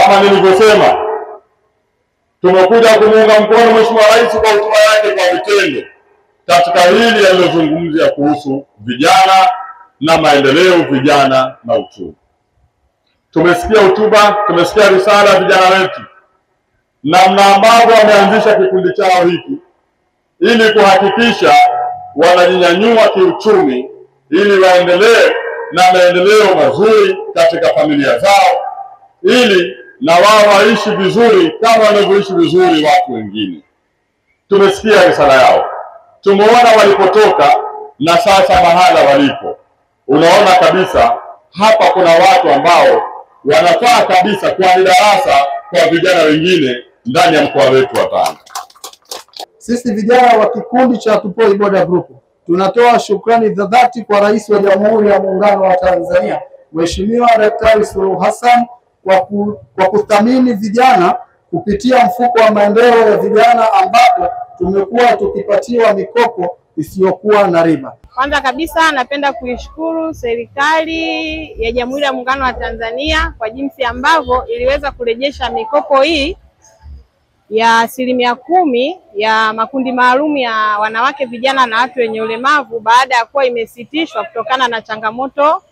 Kama nilivyosema, tumekuja kumuunga mkono Mheshimiwa Rais kwa hotuba yake kwa vitendo katika hili alilozungumzia kuhusu vijana na maendeleo, vijana na uchumi. Tumesikia hotuba, tumesikia risala ya vijana wetu, namna ambavyo wameanzisha kikundi chao hiki ili kuhakikisha wanajinyanyua kiuchumi, ili waendelee na maendeleo mazuri katika familia zao, ili na wao waishi vizuri kama wanavyoishi vizuri watu wengine. Tumesikia risala yao, tumeona walipotoka na sasa mahala walipo. Unaona kabisa hapa kuna watu ambao wanafaa kabisa kuwa ni darasa kwa vijana wengine ndani ya mkoa wetu wa Tanga. Sisi vijana wa kikundi cha Tupoi Boda Group tunatoa shukrani za dhati kwa Rais wa Jamhuri ya Muungano wa Tanzania Mheshimiwa Daktari Suluhu Hassan kwa kuthamini vijana kupitia mfuko wa maendeleo ya vijana, ambapo tumekuwa tukipatiwa mikopo isiyokuwa na riba. Kwanza kabisa napenda kuishukuru serikali ya Jamhuri ya Muungano wa Tanzania kwa jinsi ambavyo iliweza kurejesha mikopo hii ya 10% ya makundi maalum ya wanawake, vijana na watu wenye ulemavu baada ya kuwa imesitishwa kutokana na changamoto